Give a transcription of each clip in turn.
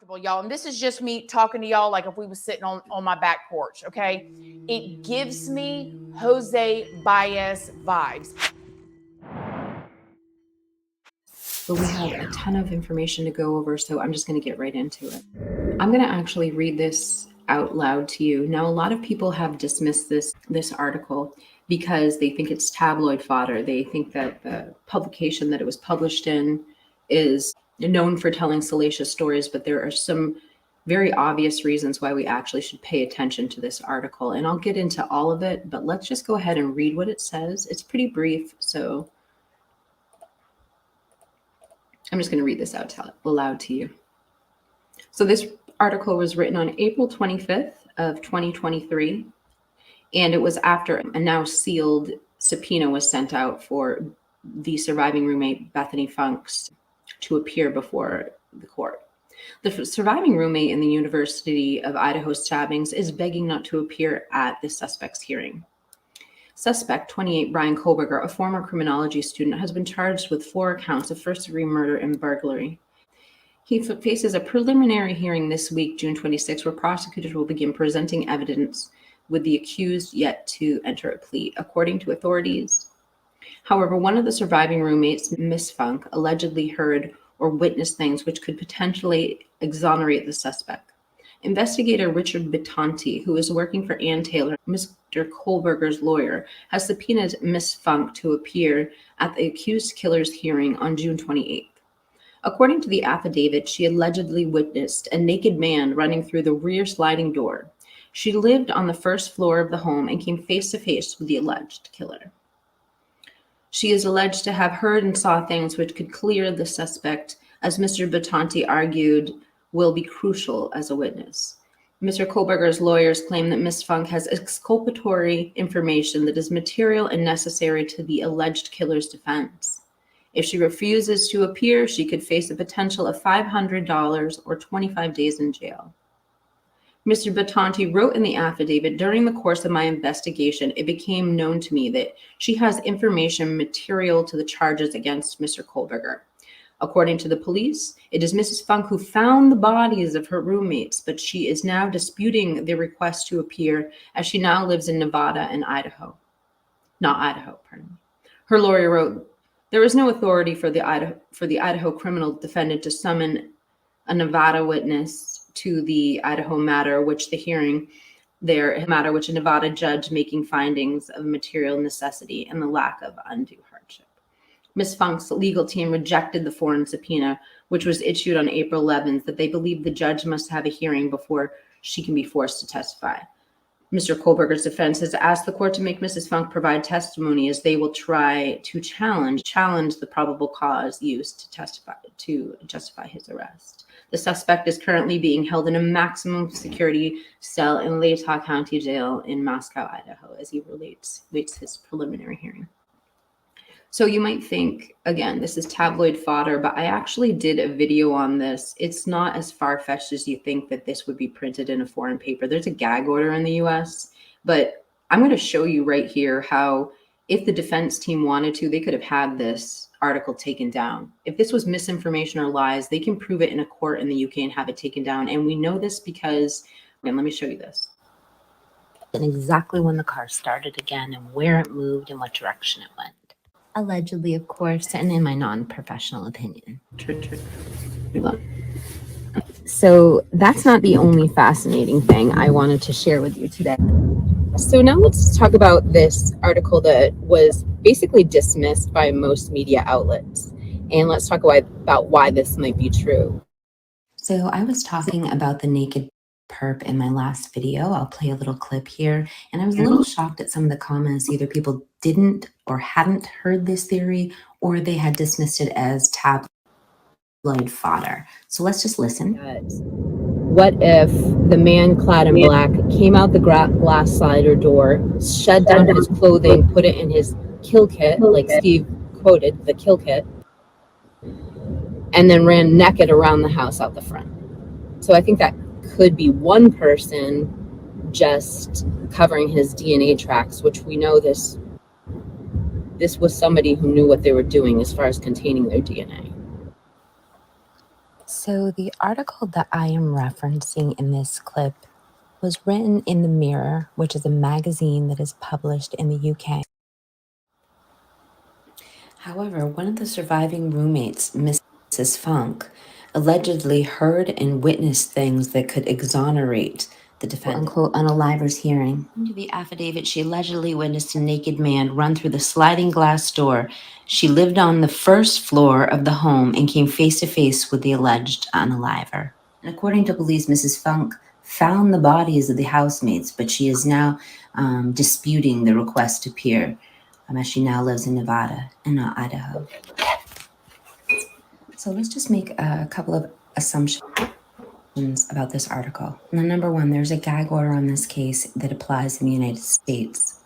uncomfortable, y'all. And this is just me talking to y'all like if we was sitting on my back porch, okay? It gives me Jose Baez vibes. But we have a ton of information to go over, so I'm just going to get right into it. I'm going to actually read this out loud to you. Now, a lot of people have dismissed this article because they think it's tabloid fodder. They think that the publication that it was published in is known for telling salacious stories, but there are some very obvious reasons why we actually should pay attention to this article. And I'll get into all of it, but let's just go ahead and read what it says. It's pretty brief, so I'm just going to read this out aloud to you. So this article was written on April 25th of 2023, and it was after a now sealed subpoena was sent out for the surviving roommate, Bethany Funks, to appear before the court. The surviving roommate in the University of Idaho stabbings is begging not to appear at the suspect's hearing. Suspect 28 Bryan Kohberger, a former criminology student, has been charged with 4 counts of first-degree murder and burglary. He faces a preliminary hearing this week, June 26, where prosecutors will begin presenting evidence with the accused yet to enter a plea, according to authorities. However, one of the surviving roommates, Miss Funk, allegedly heard or witnessed things which could potentially exonerate the suspect. Investigator Richard Bittanti, who is working for Ann Taylor, Mr. Kohberger's lawyer, has subpoenaed Miss Funk to appear at the accused killer's hearing on June 28th. According to the affidavit, she allegedly witnessed a naked man running through the rear sliding door. She lived on the first floor of the home and came face to face with the alleged killer. She is alleged to have heard and saw things which could clear the suspect, as Mr. Bittanti argued, will be crucial as a witness. Mr. Kohberger's lawyers claim that Ms. Funk has exculpatory information that is material and necessary to the alleged killer's defense. If she refuses to appear, she could face a potential of $500 or 25 days in jail. Mr. Bittanti wrote in the affidavit, during the course of my investigation, it became known to me that she has information material to the charges against Mr. Kohberger. According to the police, it is Mrs. Funk who found the bodies of her roommates, but she is now disputing the request to appear as she now lives in Nevada and Idaho. Not Idaho, pardon me. Her lawyer wrote, there is no authority for the Idaho criminal defendant to summon a Nevada witness to the Idaho matter, which a Nevada judge making findings of material necessity and the lack of undue hardship. Ms. Funk's legal team rejected the foreign subpoena, which was issued on April 11th, that they believe the judge must have a hearing before she can be forced to testify. Mr. Kohberger's defense has asked the court to make Mrs. Funk provide testimony, as they will try to challenge the probable cause used to justify his arrest. The suspect is currently being held in a maximum security cell in Latah County Jail in Moscow, Idaho, as he waits his preliminary hearing. So you might think, again, this is tabloid fodder, but I actually did a video on this. It's not as far-fetched as you think that this would be printed in a foreign paper. There's a gag order in the US, but I'm going to show you right here how, if the defense team wanted to, they could have had this article taken down. If this was misinformation or lies, they can prove it in a court in the UK and have it taken down. And we know this because, let me show you this. And exactly when the car started again and where it moved and what direction it went. Allegedly, of course, and in my non-professional opinion. So that's not the only fascinating thing I wanted to share with you today. So now let's talk about this article that was basically dismissed by most media outlets. And let's talk about why this might be true. So I was talking about the naked perp in my last video. I'll play a little clip here. And I was a little shocked at some of the comments. Either people didn't or hadn't heard this theory, or they had dismissed it as tabloid fodder. So let's just listen. What if the man clad in black came out the glass slider door, shed down his clothing, put it in his kill kit, like Steve quoted, the kill kit, and then ran naked around the house out the front? So I think that could be one person just covering his DNA tracks, which we know this was somebody who knew what they were doing as far as containing their DNA. So the article that I am referencing in this clip was written in The Mirror, which is a magazine that is published in the UK. However, one of the surviving roommates, Mrs. Funk, allegedly heard and witnessed things that could exonerate the defendant. Quote, on a Liver's hearing. Into the affidavit, she allegedly witnessed a naked man run through the sliding glass door. She lived on the first floor of the home and came face to face with the alleged unaliver. And according to police, Mrs. Funk found the bodies of the housemates, but she is now disputing the request to appear, as she now lives in Nevada and not Idaho. So let's just make a couple of assumptions about this article. Now, number one, there's a gag order on this case that applies in the United States.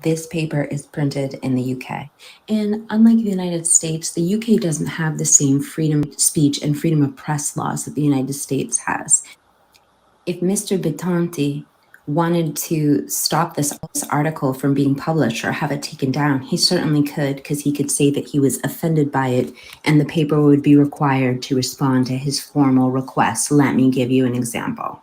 This paper is printed in the UK. And unlike the United States, the UK doesn't have the same freedom of speech and freedom of press laws that the United States has. If Mr. Bittanti wanted to stop this article from being published or have it taken down, he certainly could, because he could say that he was offended by it and the paper would be required to respond to his formal request. Let me give you an example.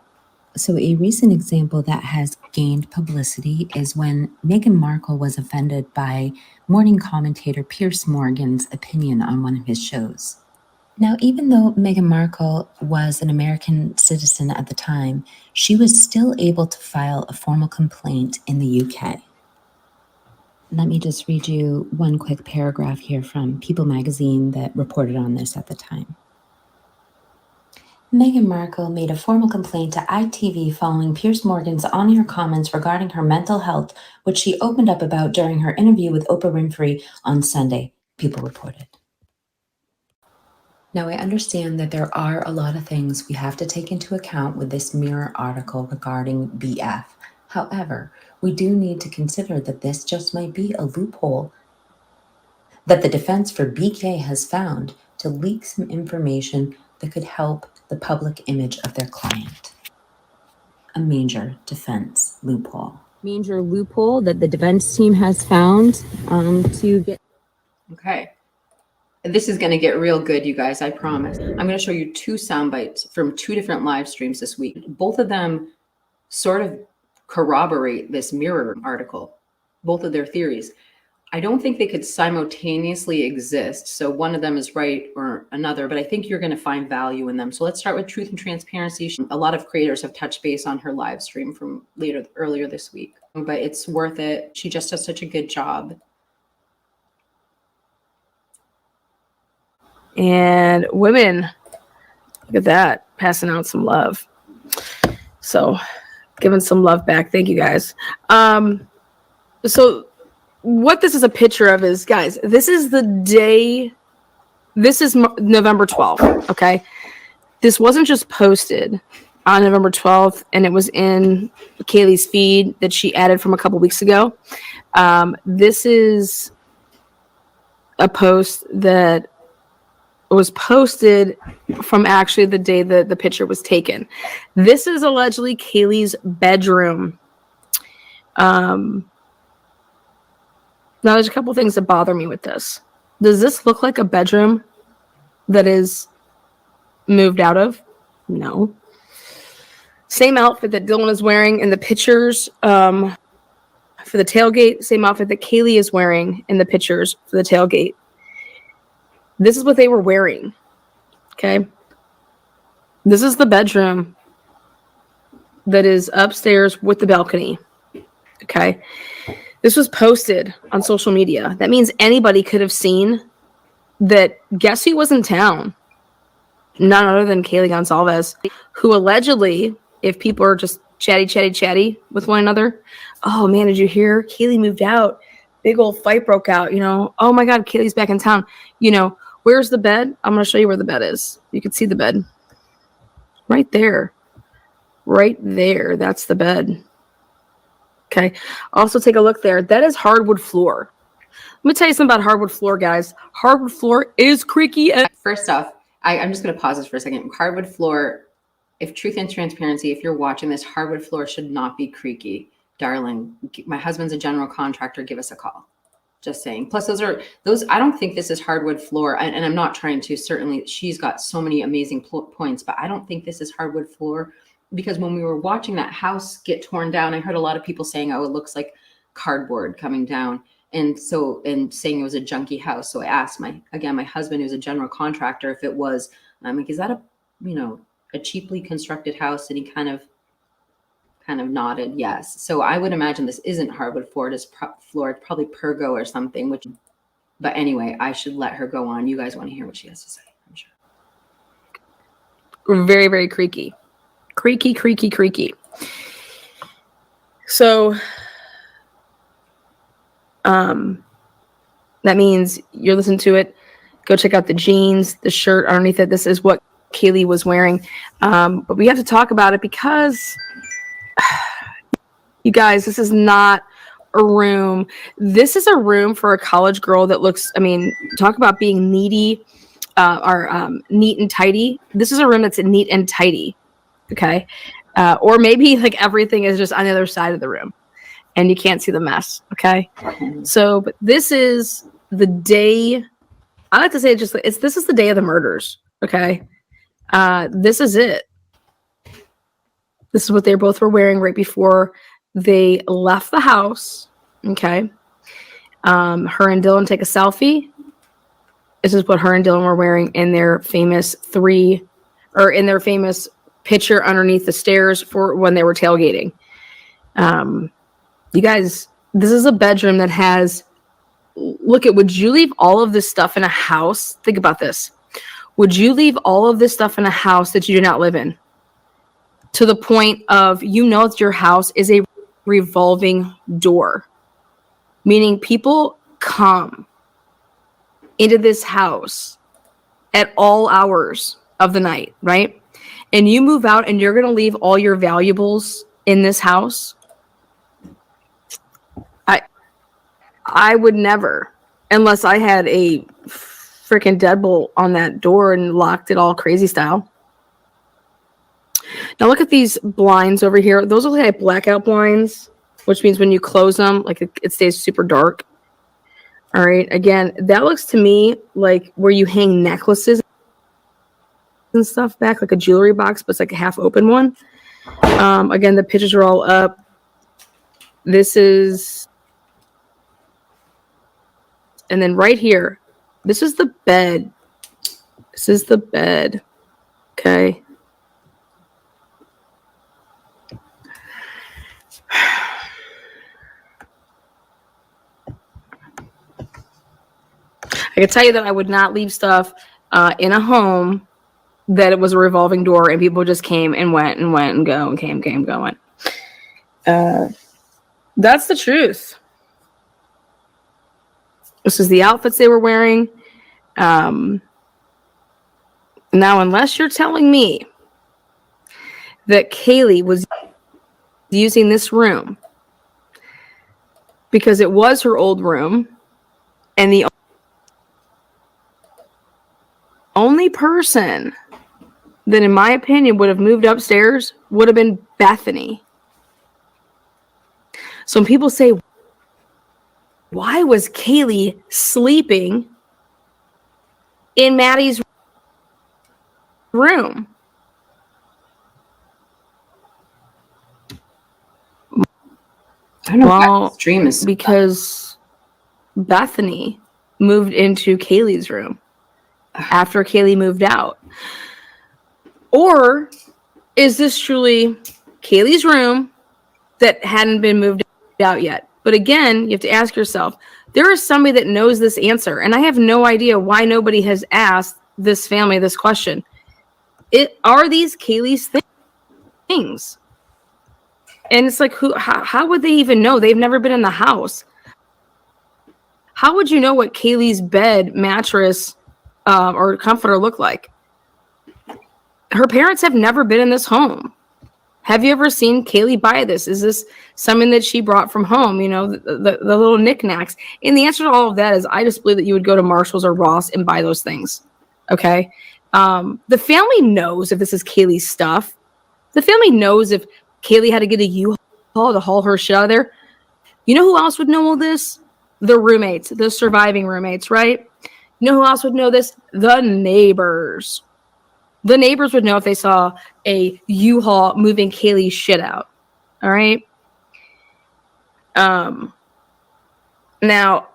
So a recent example that has gained publicity is when Meghan Markle was offended by morning commentator Piers Morgan's opinion on one of his shows. Now, even though Meghan Markle was an American citizen at the time, she was still able to file a formal complaint in the UK. Let me just read you one quick paragraph here from People magazine that reported on this at the time. Meghan Markle made a formal complaint to ITV following Piers Morgan's on-air comments regarding her mental health, which she opened up about during her interview with Oprah Winfrey on Sunday, People reported. Now, I understand that there are a lot of things we have to take into account with this Mirror article regarding BF. However, we do need to consider that this just might be a loophole that the defense for BK has found to leak some information that could help the public image of their client. A major defense loophole. Major loophole that the defense team has found to get. Okay. This is going to get real good, you guys, I promise. I'm going to show you two sound bites from two different live streams this week. Both of them sort of corroborate this Mirror article, both of their theories. I don't think they could simultaneously exist. So one of them is right or another, but I think you're going to find value in them. So let's start with Truth and Transparency. A lot of creators have touched base on her live stream from earlier this week, but it's worth it. She just does such a good job. And women, look at that, passing out some love. So giving some love back. Thank you, guys. So what this is a picture of is, guys, this is the day, this is November 12th, okay? This wasn't just posted on November 12th, and it was in Kaylee's feed that she added from a couple weeks ago. This is a post that was posted from actually the day that the picture was taken. This is allegedly Kaylee's bedroom. Now, there's a couple things that bother me with this. Does this look like a bedroom that is moved out of? No. Same outfit that Dylan is wearing in the pictures for the tailgate. Same outfit that Kaylee is wearing in the pictures for the tailgate. This is what they were wearing. Okay. This is the bedroom that is upstairs with the balcony. Okay. This was posted on social media. That means anybody could have seen that. Guess who was in town? None other than Kaylee Gonsalves, who allegedly, if people are just chatty with one another, oh man, did you hear? Kaylee moved out. Big old fight broke out, you know. Oh my God, Kaylee's back in town. You know, where's the bed? I'm going to show you where the bed is. You can see the bed. Right there. Right there. That's the bed. Okay. Also take a look there. That is hardwood floor. Let me tell you something about hardwood floor, guys. Hardwood floor is creaky. First off, I'm just going to pause this for a second. Hardwood floor, if Truth and Transparency, if you're watching this, hardwood floor should not be creaky. Darling, my husband's a general contractor. Give us a call. Just saying. Plus, those. I don't think this is hardwood floor, and I'm not trying to. Certainly, she's got so many amazing points, but I don't think this is hardwood floor, because when we were watching that house get torn down, I heard a lot of people saying, "Oh, it looks like cardboard coming down," and saying it was a junky house. So I asked my husband, who's a general contractor, if it was. And I'm like, "Is that a cheaply constructed house?" And he kind of nodded yes. So I would imagine this isn't hardwood floor. It is floor. It's probably pergo or something. But anyway, I should let her go on. You guys want to hear what she has to say, I'm sure. Very, very creaky. Creaky. So that means you're listening to it. Go check out the jeans, the shirt underneath it. This is what Kaylee was wearing. But we have to talk about it because you guys, this is not a room. This is a room for a college girl that looks, talk about being needy or neat and tidy. This is a room that's neat and tidy. Okay. Or maybe like everything is just on the other side of the room and you can't see the mess. Okay. So, but this is the day, I like to say this is the day of the murders. Okay. This is it. This is what they both were wearing right before they left the house. Okay. Her and Dylan take a selfie. This is what her and Dylan were wearing in their famous picture underneath the stairs for when they were tailgating. You guys, this is a bedroom that has, would you leave all of this stuff in a house? Think about this. Would you leave all of this stuff in a house that you do not live in? To the point of, that your house is a revolving door, meaning people come into this house at all hours of the night, right? And you move out and you're going to leave all your valuables in this house. I would never, unless I had a freaking deadbolt on that door and locked it all crazy style. Now look at these blinds over here. Those are like blackout blinds, which means when you close them, like it stays super dark. All right. Again, that looks to me like where you hang necklaces and stuff back, like a jewelry box, but it's like a half open one. Again, the pictures are all up. This is, and then right here, this is the bed. This is the bed. Okay. I can tell you that I would not leave stuff in a home that it was a revolving door and people just came and went and go and came, going. That's the truth. This is the outfits they were wearing. Now, unless you're telling me that Kaylee was using this room because it was her old room and the only person that, in my opinion, would have moved upstairs would have been Bethany. So when people say, why was Kaylee sleeping in Maddie's room? I don't know. Well, dream is because Bethany moved into Kaylee's room after Kaylee moved out. Or is this truly Kaylee's room that hadn't been moved out yet? But again, you have to ask yourself, there is somebody that knows this answer, and I have no idea why nobody has asked this family this question. Are these Kaylee's things? And it's like, how would they even know? They've never been in the house. How would you know what Kaylee's bed, mattress, or comforter look like? Her parents have never been in this home. Have you ever seen Kaylee buy this? Is this something that she brought from home? The little knickknacks. And the answer to all of that is, I just believe that you would go to Marshall's or Ross and buy those things. Okay. The family knows if this is Kaylee's stuff. The family knows if Kaylee had to get a U-Haul to haul her shit out of there. You know who else would know all this? the roommates, the surviving roommates, right? You know who else would know this? The neighbors. The neighbors would know if they saw a U-Haul moving Kaylee's shit out. All right. Now,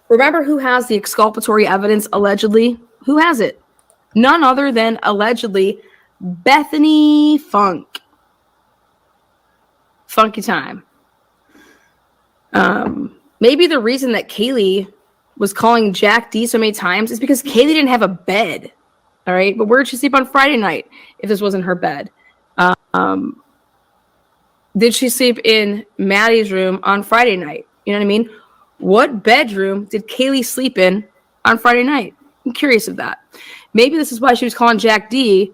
remember who has the exculpatory evidence allegedly? Who has it? None other than allegedly Bethany Funk. Funky time. Maybe the reason that Kaylee was calling Jack D so many times is because Kaylee didn't have a bed. All right. But where did she sleep on Friday night if this wasn't her bed? Did she sleep in Maddie's room on Friday night? You know what I mean? What bedroom did Kaylee sleep in on Friday night? I'm curious of that. Maybe this is why she was calling Jack D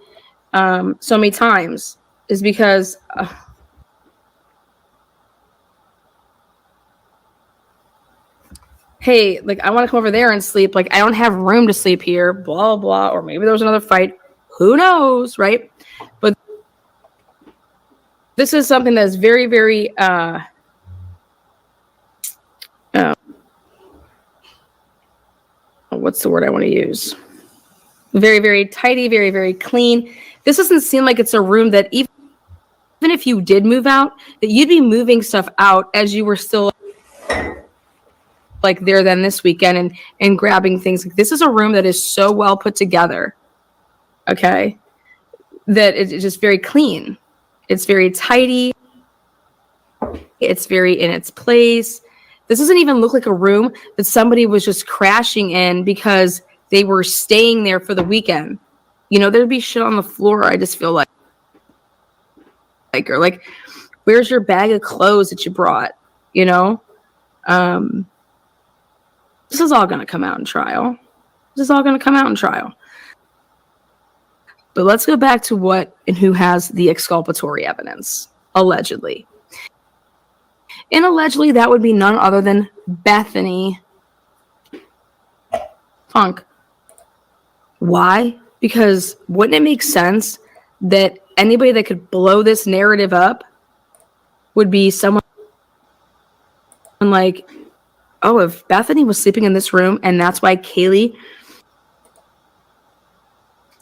so many times, is because hey, like, I want to come over there and sleep. Like, I don't have room to sleep here, blah, blah. Or maybe there was another fight. Who knows, right? But this is something that's very, very what's the word I want to use? Very, very tidy, very, very clean. This doesn't seem like it's a room that even if you did move out, that you'd be moving stuff out as you were still like there then this weekend and grabbing things. This is a room that is so well put together. Okay. That it's just very clean. It's very tidy. It's very in its place. This doesn't even look like a room that somebody was just crashing in because they were staying there for the weekend. You know, there'd be shit on the floor. I just feel like, or like, where's your bag of clothes that you brought? You know, this is all going to come out in trial. But let's go back to what and who has the exculpatory evidence, allegedly. And allegedly, that would be none other than Bethany Funk. Why? Because wouldn't it make sense that anybody that could blow this narrative up would be someone like, oh, if Bethany was sleeping in this room and that's why Kaylee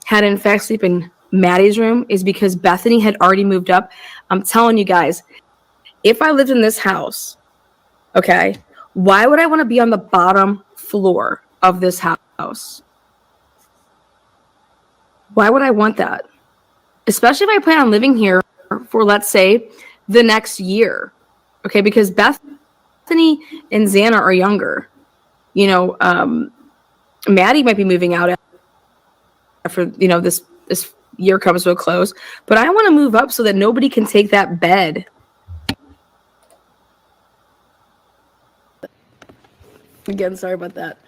had in fact sleep in Maddie's room, is because Bethany had already moved up. I'm telling you guys, if I lived in this house, okay, why would I want to be on the bottom floor of this house? Why would I want that? Especially if I plan on living here for, let's say, the next year. Okay, because Bethany and Xana are younger. You know, Maddie might be moving out after, you know, this year comes to a close. But I want to move up so that nobody can take that bed. Again, sorry about that.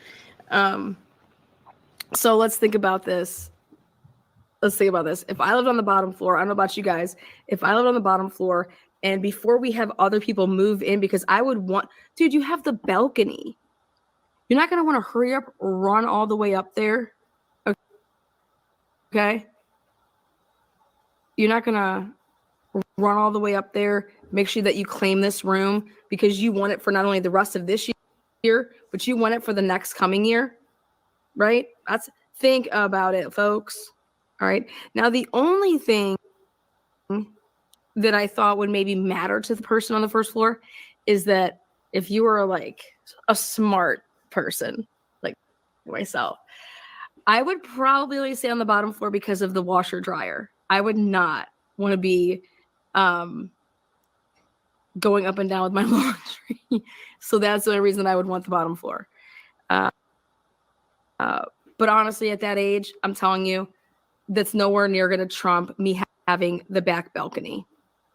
So let's think about this. If I lived on the bottom floor, I don't know about you guys. If I lived on the bottom floor and before we have other people move in, because I would want, dude, you have the balcony. You're not going to want to hurry up, run all the way up there. Okay? You're not going to run all the way up there. Make sure that you claim this room because you want it for not only the rest of this year, but you want it for the next coming year. Right? Think about it, folks. All right. Now, the only thing that I thought would maybe matter to the person on the first floor is that if you were like a smart person, like myself, I would probably stay on the bottom floor because of the washer dryer. I would not want to be going up and down with my laundry. So that's the only reason I would want the bottom floor. But honestly, at that age, I'm telling you, that's nowhere near going to trump me having the back balcony.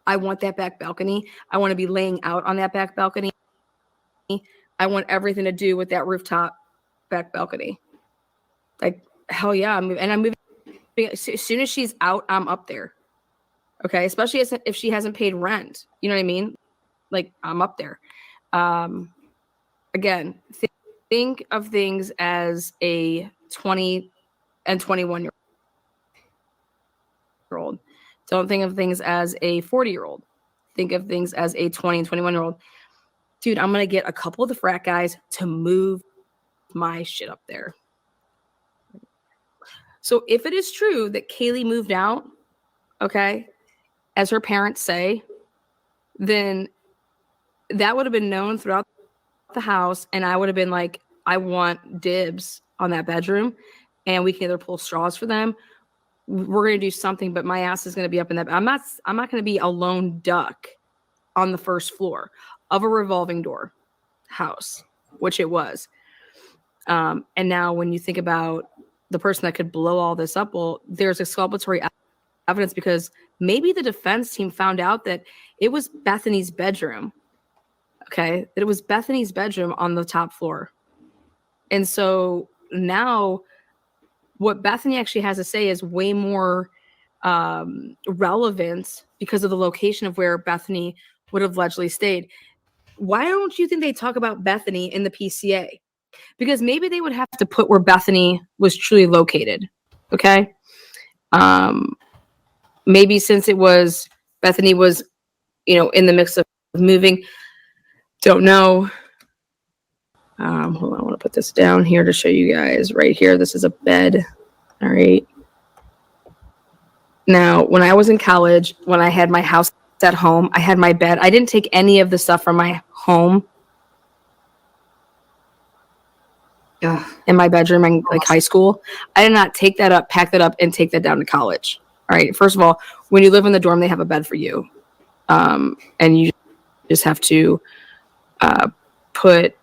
I want that back balcony. I want to be laying out on that back balcony. I want everything to do with that rooftop back balcony. Like, hell yeah. I'm moving. As soon as she's out, I'm up there. Okay. Especially if she hasn't paid rent. You know what I mean? Like, I'm up there. Again, think of things as a 20 and 21-year-old. Don't think of things as a 40-year-old. think of things as a 20 and 21-year-old. Dude, I'm going to get a couple of the frat guys to move my shit up there. So if it is true that Kaylee moved out, okay, as her parents say, then that would have been known throughout the house, and I would have been like, I want dibs on that bedroom, and we can either pull straws for them. We're going to do something, but my ass is going to be up in that. I'm not going to be a lone duck on the first floor of a revolving door house, which it was. And now when you think about the person that could blow all this up, well, there's exculpatory evidence because maybe the defense team found out that it was Bethany's bedroom. Okay. That it was Bethany's bedroom on the top floor. And so now what Bethany actually has to say is way more relevant because of the location of where Bethany would have allegedly stayed. Why don't you think they talk about Bethany in the PCA? Because maybe they would have to put where Bethany was truly located. Okay. Maybe since it was Bethany was, in the mix of moving, don't know. Hold on, I want to put this down here to show you guys right here. This is a bed. All right. Now, when I was in college, when I had my house at home, I had my bed. I didn't take any of the stuff from my home in my bedroom in like high school. I did not take that up, pack that up, and take that down to college. All right. First of all, when you live in the dorm, they have a bed for you. And you just have to put,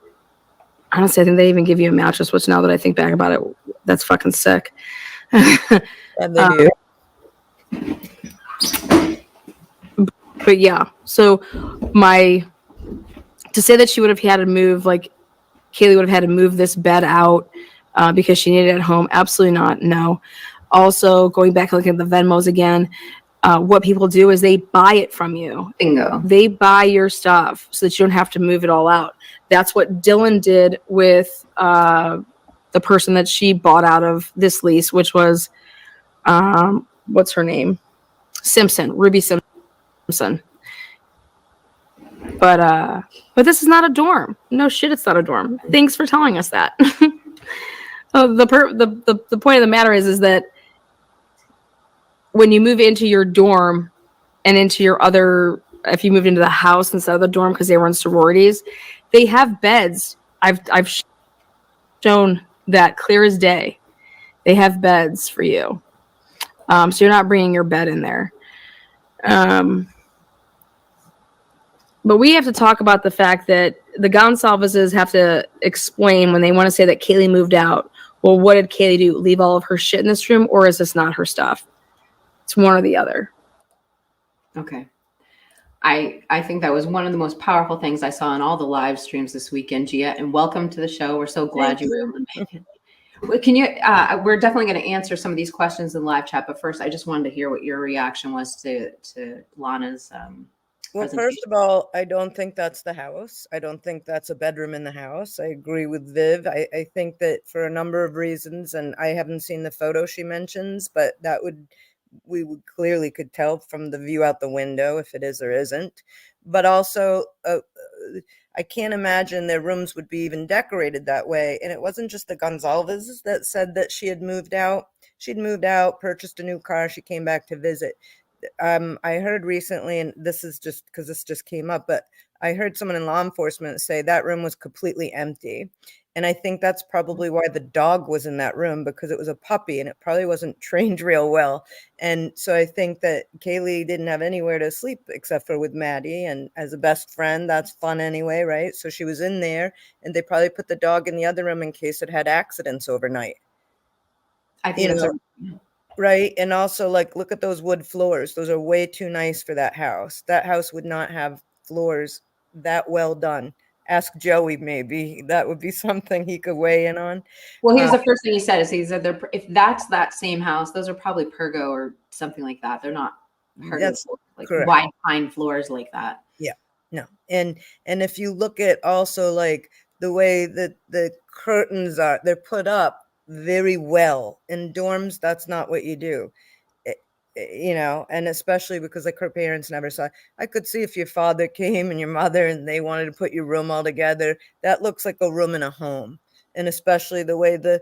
honestly, I think they even give you a mattress, which now that I think back about it, that's fucking sick. And they do. But yeah, so to say that she would have had to move, like Kaylee would have had to move this bed out because she needed it at home, absolutely not. No. Also, going back and looking at the Venmos again, what people do is they buy it from you. Bingo. They buy your stuff so that you don't have to move it all out. That's what Dylan did with the person that she bought out of this lease, which was, what's her name? Simpson, Ruby Simpson. But this is not a dorm. No shit, it's not a dorm. Thanks for telling us that. The point of the matter is that when you move into your dorm and into your other, if you moved into the house instead of the dorm because they were in sororities, they have beds. I've shown that clear as day. They have beds for you. So you're not bringing your bed in there. But we have to talk about the fact that the Gonsalveses have to explain when they want to say that Kaylee moved out. Well, what did Kaylee do? Leave all of her shit in this room, or is this not her stuff? It's one or the other. Okay. I think that was one of the most powerful things I saw in all the live streams this weekend, Gia, and welcome to the show. We're so glad you were able to make it. Well, can you, we're definitely going to answer some of these questions in live chat, but first I just wanted to hear what your reaction was to Lana's Well, first of all, I don't think that's the house. I don't think that's a bedroom in the house. I agree with Viv. I think that for a number of reasons, and I haven't seen the photo she mentions, but we would clearly could tell from the view out the window if it is or isn't. But also, I can't imagine their rooms would be even decorated that way. And it wasn't just the Gonsalves that said that she had moved out. She'd moved out, purchased a new car. She came back to visit. I heard recently, and this is just because this just came up, but I heard someone in law enforcement say that room was completely empty. And I think that's probably why the dog was in that room, because it was a puppy and it probably wasn't trained real well. And so I think that Kaylee didn't have anywhere to sleep except for with Maddie. And as a best friend, that's fun anyway, right? So she was in there, and they probably put the dog in the other room in case it had accidents overnight. I think that's right. And also, like, look at those wood floors. Those are way too nice for that house. That house would not have floors that well done. Ask Joey, maybe that would be something he could weigh in on. Well, here's the first thing he said is he said if that's that same house, those are probably Pergo or something like that. They're not That's like correct. wide pine floors like that. Yeah, no. And if you look at also like the way that the curtains are, they're put up very well. In dorms, that's not what you do. you know, and especially because like her parents never saw. I could see if your father came and your mother and they wanted to put your room all together, that looks like a room in a home. And especially the way the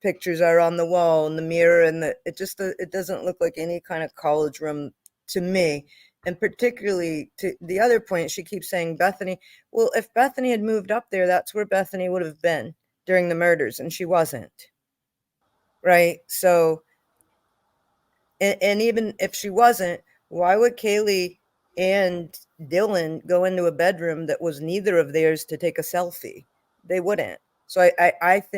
pictures are on the wall and the mirror, and it doesn't look like any kind of college room to me. And particularly to the other point, she keeps saying Bethany. Well, if Bethany had moved up there, that's where Bethany would have been during the murders, and she wasn't. Right? So, and even if she wasn't, why would Kaylee and Dylan go into a bedroom that was neither of theirs to take a selfie? They wouldn't. So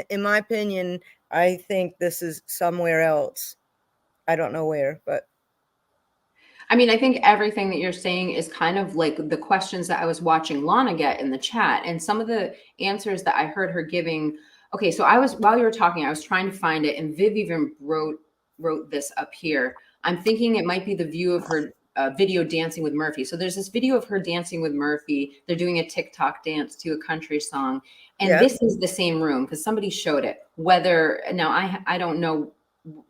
in my opinion, I think this is somewhere else. I don't know where, but I mean, I think everything that you're saying is kind of like the questions that I was watching Lana get in the chat, and some of the answers that I heard her giving. Okay, so while you were talking, I was trying to find it, and Viv even wrote this up here. I'm thinking it might be the view of her video dancing with Murphy. So there's this video of her dancing with Murphy. They're doing a TikTok dance to a country song, and this is the same room because somebody showed it. Whether now I don't know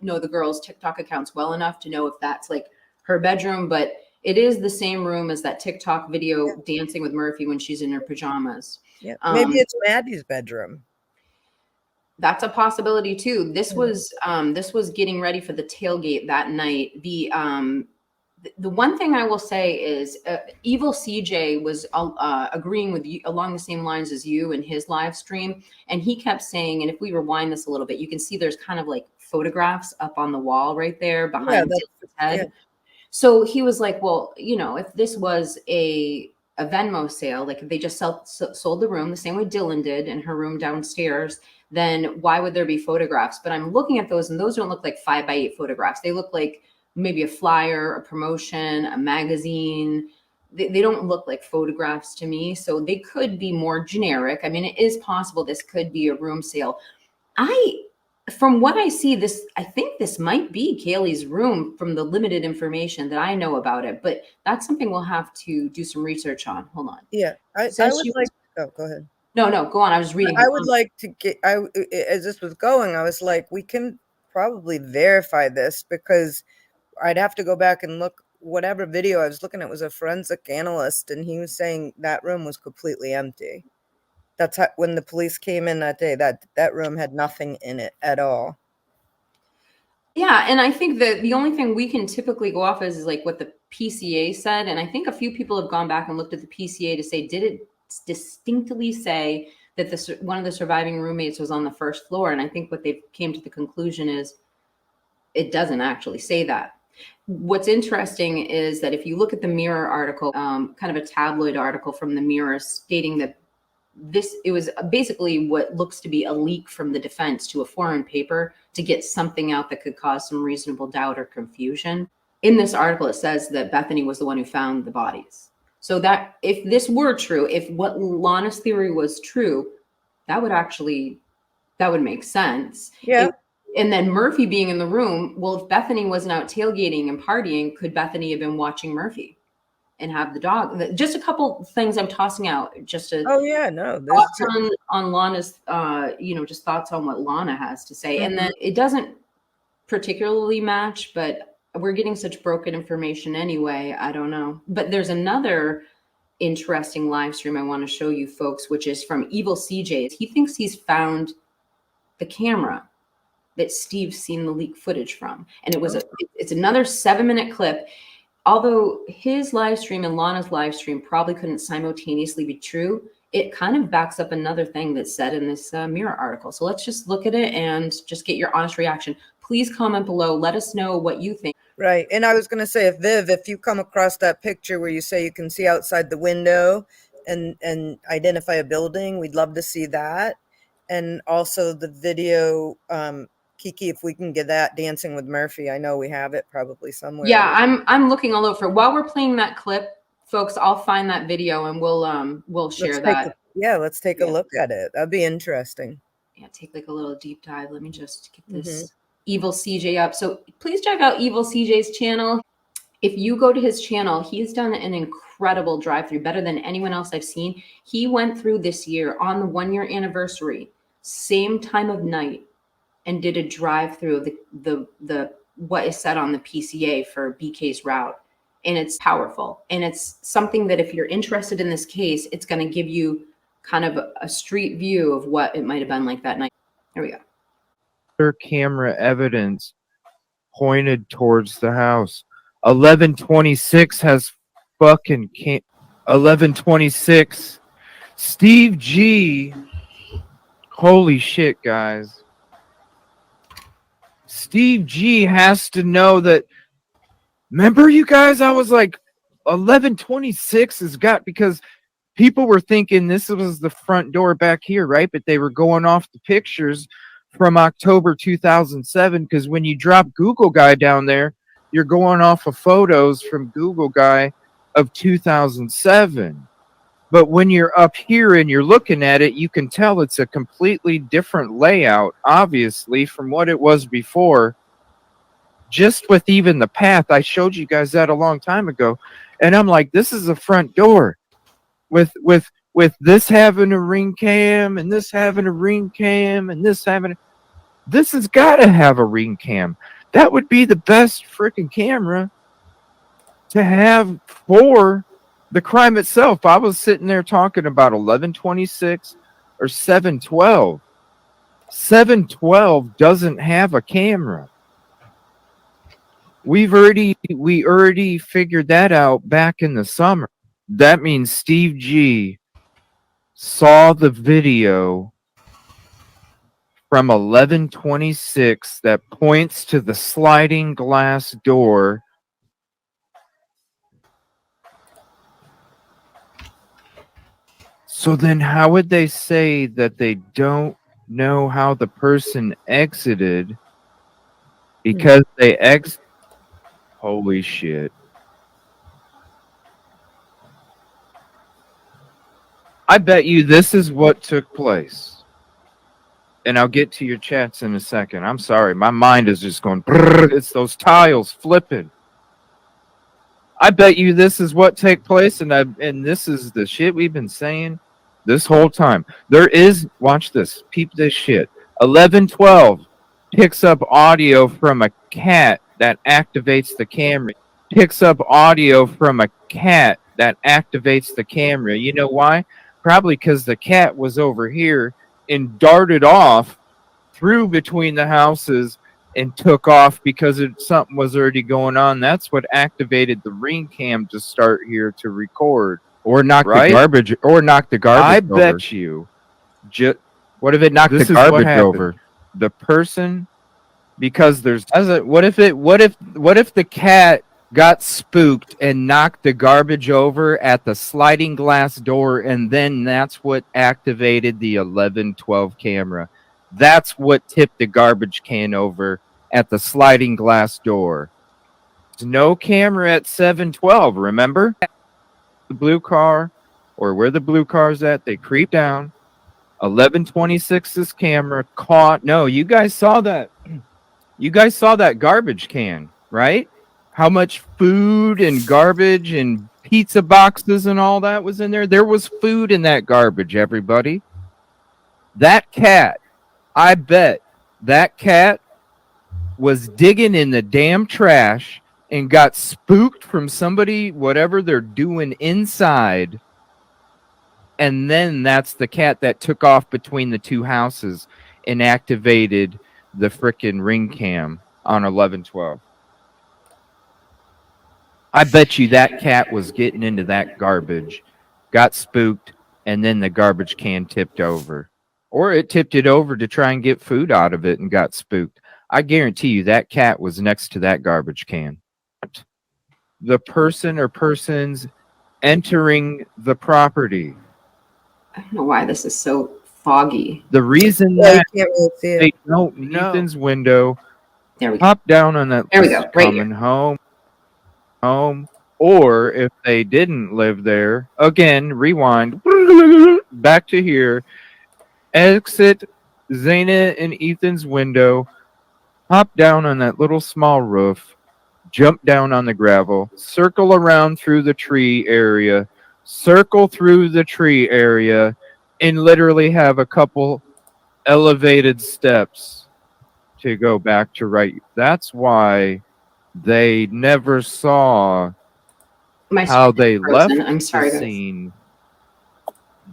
the girls' TikTok accounts well enough to know if that's like her bedroom, but it is the same room as that TikTok video dancing with Murphy when she's in her pajamas. Yeah, maybe it's Maddie's bedroom. That's a possibility too. This was getting ready for the tailgate that night. The one thing I will say is Evil CJ was agreeing with you along the same lines as you in his live stream. And he kept saying, and if we rewind this a little bit, you can see there's kind of like photographs up on the wall right there behind Dylan's head. Yeah. So he was like, well, you know, if this was a Venmo sale, like if they just sold the room the same way Dylan did in her room downstairs, then why would there be photographs? But I'm looking at those, and those don't look like 5x8 photographs. They look like maybe a flyer, a promotion, a magazine. They don't look like photographs to me. So they could be more generic. I mean, it is possible this could be a room sale. From what I see, I think this might be Kaylee's room from the limited information that I know about it, but that's something we'll have to do some research on. Hold on. Yeah, I would like. Oh, go ahead. No, go on. I was reading. I would like to get. As this was going, I was like, we can probably verify this because I'd have to go back and look. Whatever video I was looking at was a forensic analyst, and he was saying that room was completely empty. That's how, when the police came in that day, that room had nothing in it at all. Yeah, and I think that the only thing we can typically go off is like what the PCA said, and I think a few people have gone back and looked at the PCA to say, did it distinctly say that one of the surviving roommates was on the first floor? And I think what they came to the conclusion is it doesn't actually say that. What's interesting is that if you look at the Mirror article, kind of a tabloid article from the Mirror stating that it was basically what looks to be a leak from the defense to a foreign paper to get something out that could cause some reasonable doubt or confusion. In this article, it says that Bethany was the one who found the bodies. So that if this were true, if what Lana's theory was true, that would make sense. Yeah. And then Murphy being in the room, well, if Bethany wasn't out tailgating and partying, could Bethany have been watching Murphy and have the dog? Just a couple things I'm tossing out just to thoughts on Lana's just thoughts on what Lana has to say. And then it doesn't particularly match, but we're getting such broken information anyway. I don't know. But there's another interesting live stream I want to show you folks, which is from Evil CJ. He thinks he's found the camera that Steve's seen the leak footage from. And it's another 7-minute clip. Although his live stream and Lana's live stream probably couldn't simultaneously be true, it kind of backs up another thing that's said in this Mirror article. So let's just look at it and just get your honest reaction. Please comment below. Let us know what you think. Right. And I was going to say, if you come across that picture where you say you can see outside the window and identify a building, we'd love to see that. And also the video, Kiki, if we can get that Dancing with Murphy, I know we have it probably somewhere. Yeah, I'm looking all over. While we're playing that clip, folks, I'll find that video and we'll share that. Let's take a look at it. That'd be interesting. Yeah, take like a little deep dive. Let me just get this Evil CJ up. So please check out Evil CJ's channel. If you go to his channel, he's done an incredible drive-through, better than anyone else I've seen. He went through this year on the 1-year anniversary, same time of night, and did a drive-through. The what is said on the PCA for BK's route. And it's powerful. And it's something that if you're interested in this case, it's going to give you kind of a street view of what it might have been like that night. There we go. Their camera evidence pointed towards the house. 1126 has fucking 1126. Steve G. Holy shit, guys. Steve G has to know that. Remember, you guys, I was like, 1126 has got, because people were thinking this was the front door back here, right? But they were going off the pictures from October 2007, because when you drop Google Guy down there, you're going off of photos from Google Guy of 2007. But when you're up here and you're looking at it, you can tell it's a completely different layout, obviously, from what it was before. Just with even the path, I showed you guys that a long time ago, and I'm like, this is a front door with this having a ring cam and this having a ring cam and this has got to have a ring cam. That would be the best freaking camera to have for the crime itself. I was sitting there talking about 1126 or 712. 712 doesn't have a camera. We already figured that out back in the summer. That means Steve G saw the video from 1126 that points to the sliding glass door. So then how would they say that they don't know how the person exited? Because they Holy shit. I bet you this is what took place. And I'll get to your chats in a second. I'm sorry. My mind is just going, brrr, it's those tiles flipping. I bet you this is what took place, and this is the shit we've been saying this whole time. There is, watch this, peep this shit. 1112 picks up audio from a cat that activates the camera. Picks up audio from a cat that activates the camera. You know why? Probably because the cat was over here and darted off through between the houses and took off because something was already going on. That's what activated the ring cam to start here to record. Or knock the garbage I over. Bet you. What if it knocked the garbage over? The person, because there's what if the cat got spooked and knocked the garbage over at the sliding glass door, and then that's what activated the 1112 camera. That's what tipped the garbage can over at the sliding glass door. There's no camera at 712, remember? The blue car, or where the blue car's at, they creep down. 1126's camera caught. No, you guys saw that. You guys saw that garbage can, right? How much food and garbage and pizza boxes and all that was in there. There was food in that garbage, everybody. That cat, I bet that cat was digging in the damn trash and got spooked from somebody, whatever they're doing inside. And then that's the cat that took off between the two houses and activated the frickin' ring cam on 1112. I bet you that cat was getting into that garbage, got spooked, and then the garbage can tipped over. Or it tipped it over to try and get food out of it and got spooked. I guarantee you that cat was next to that garbage can. The person or persons entering the property. I don't know why this is so foggy. The reason that they don't know Ethan's window, there we go. Pop down on that. There we go. Right coming here. home. Or if they didn't live there, again, rewind back to here. Exit Zaina and Ethan's window. Hop down on that little small roof. Jump down on the gravel. Circle around through the tree area. Circle through the tree area and literally have a couple elevated steps to go back to right. That's why they never saw My how screen they is frozen. left I'm sorry, the guys. scene.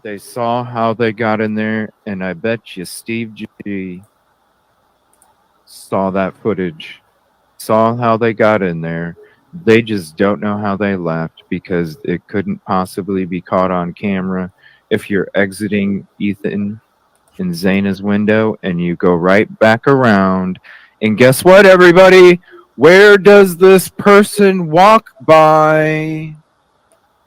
They saw how they got in there, and I bet you Steve G saw that footage, saw how they got in there. They just don't know how they left because it couldn't possibly be caught on camera. If you're exiting Ethan and Zaina's window and you go right back around, and guess what, everybody? Where does this person walk by?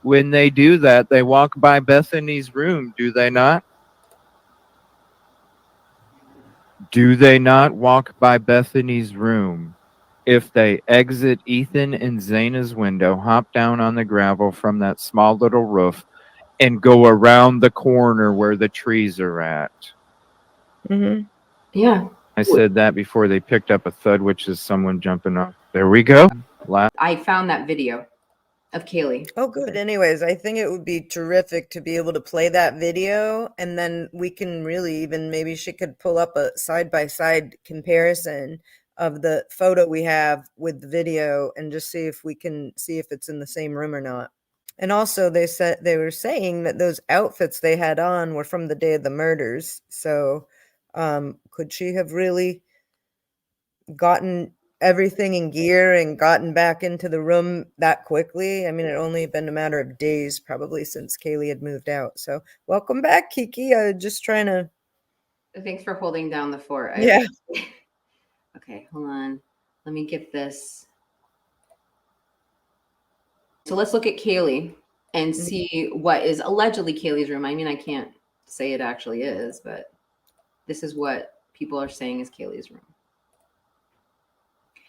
When they do that, they walk by Bethany's room, do they not? Do they not walk by Bethany's room? If they exit Ethan and Zaina's window, hop down on the gravel from that small little roof, and go around the corner where the trees are at. Mm-hmm. Yeah. I said that before they picked up a thud, which is someone jumping off. There we go. I found that video of Kaylee. Oh, good. Anyways, I think it would be terrific to be able to play that video, and then we can really even maybe she could pull up a side-by-side comparison of the photo we have with the video and just see if we can see if it's in the same room or not. And also they were saying that those outfits they had on were from the day of the murders. So could she have really gotten everything in gear and gotten back into the room that quickly? I mean, it only been a matter of days probably since Kaylee had moved out. So welcome back, Kiki. Just trying to. Thanks for holding down the fort. Yeah. Okay, hold on. Let me get this. So let's look at Kaylee and see what is allegedly Kaylee's room. I mean, I can't say it actually is, but this is what people are saying is Kaylee's room.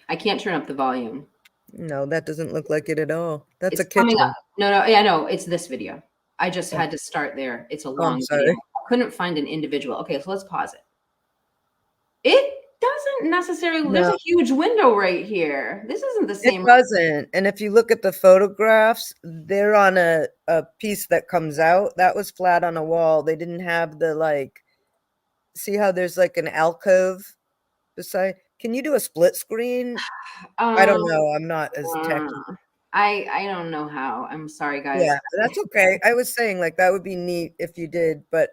I can't turn up the volume. No, that doesn't look like it at all. That's It's a kitchen. coming up. No, yeah, no, it's this video. I just had to start there. It's a long video. I couldn't find an individual. Okay, so let's pause it. It doesn't necessarily, there's a huge window right here. This isn't the same. It doesn't. And if you look at the photographs, they're on a piece that comes out. That was flat on a wall. They didn't have the like, see how there's like an alcove beside. Can you do a split screen? I don't know. I'm not as technical. I don't know how. I'm sorry, guys. Yeah, that's okay. I was saying like that would be neat if you did, but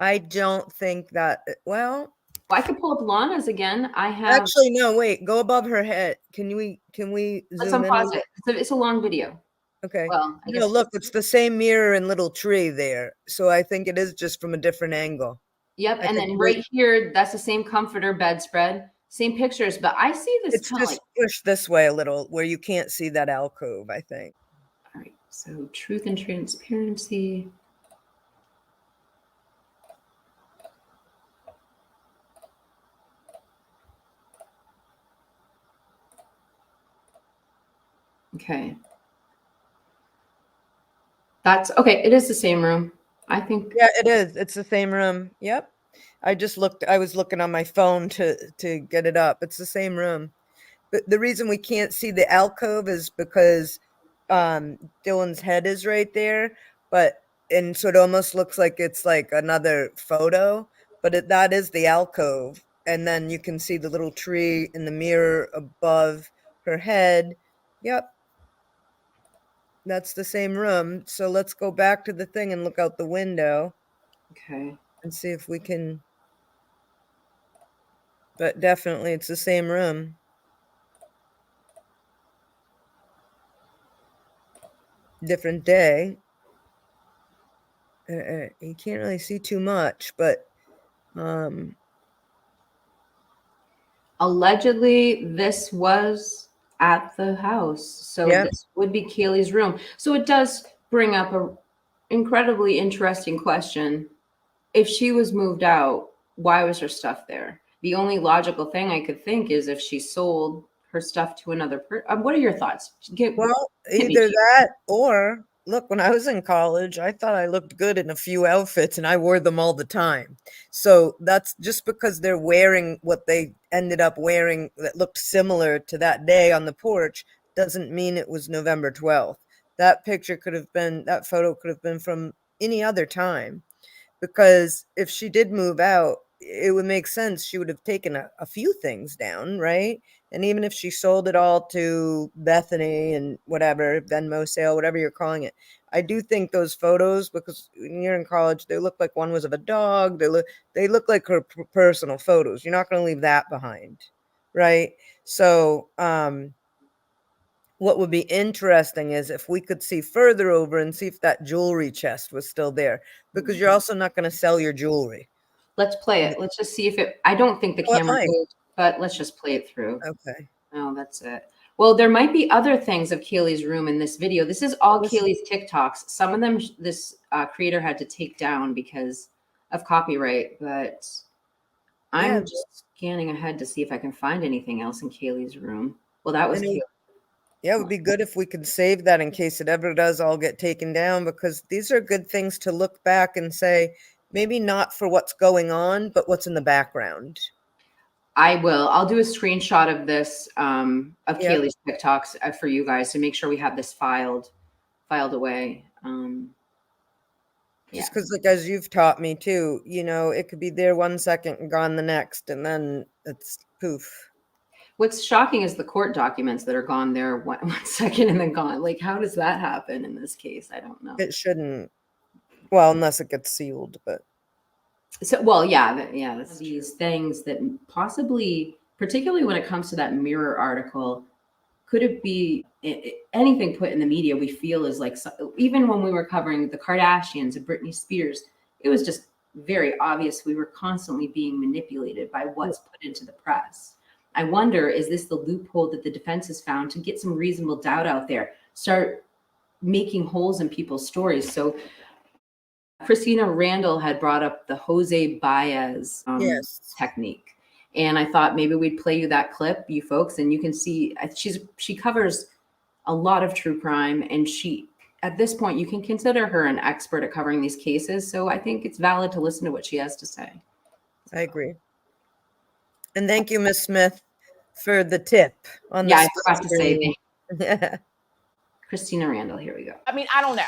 I don't think that. Well, I could pull up Lana's again. I have actually no. Wait, go above her head. Can we let's zoom in? unpause it. It's a long video. Okay. Well, I guess No, look, it's the same mirror and little tree there. So I think it is just from a different angle. Yep, and then right here, that's the same comforter bedspread, same pictures, but I see this It's kind of just like pushed this way a little where you can't see that alcove, I think. all right. So truth and transparency. Okay. That's okay. It is the same room. I think. Yeah, it is. It's the same room. Yep. I was looking on my phone to get it up. It's the same room. But the reason we can't see the alcove is because Dylan's head is right there, and so it almost looks like it's like another photo, but that is the alcove. And then you can see the little tree in the mirror above her head. Yep. That's the same room. So let's go back to the thing and look out the window. Okay. And see if we can. But definitely it's the same room. Different day. You can't really see too much, but allegedly this was at the house, so this would be Kaylee's room. So it does bring up a incredibly interesting question. If she was moved out, why was her stuff there? The only logical thing I could think is if she sold her stuff to another person. What are your thoughts? Well, either that or look, when I was in college, I thought I looked good in a few outfits and I wore them all the time. So that's just because they're wearing what they ended up wearing that looked similar to that day on the porch doesn't mean it was November 12th. That picture could have been, that photo could have been from any other time. Because if she did move out it would make sense she would have taken a few things down, right? And even if she sold it all to Bethany and whatever, Venmo sale, whatever you're calling it, I do think those photos, because when you're in college, they look like one was of a dog. They look like her personal photos. You're not going to leave that behind, right? So, what would be interesting is if we could see further over and see if that jewelry chest was still there, because you're also not going to sell your jewelry. Let's play it. Let's just see if it. I don't think the Well, it camera might. moved, but let's just play it through. Okay. Oh, that's it. Well, there might be other things of Kaylee's room in this video. This is all Kaylee's TikToks. Some of them this creator had to take down because of copyright, but I'm just scanning ahead to see if I can find anything else in Kaylee's room. Well, that was Kaylee. Yeah, it would be good if we could save that in case it ever does all get taken down, because these are good things to look back and say, maybe not for what's going on, but what's in the background. I will. I'll do a screenshot of this, of Kaylee's TikToks for you guys to make sure we have this filed away. Just because, like, as you've taught me too, it could be there 1 second and gone the next, and then it's poof. What's shocking is the court documents that are gone there 1 second and then gone. Like, how does that happen in this case? I don't know. It shouldn't. Well, unless it gets sealed, but. So, well, yeah, these things that possibly, particularly when it comes to that Mirror article, could it be anything put in the media we feel is like, even when we were covering the Kardashians and Britney Spears, it was just very obvious we were constantly being manipulated by what's put into the press. I wonder, is this the loophole that the defense has found to get some reasonable doubt out there, start making holes in people's stories? So Christina Randall had brought up the Jose Baez technique. And I thought maybe we'd play you that clip, you folks, and you can see she covers a lot of true crime. And at this point, you can consider her an expert at covering these cases. So I think it's valid to listen to what she has to say. I agree. And thank you, Ms. Smith, for the tip on I forgot to say that. Christina Randall, here we go. I mean, I don't know.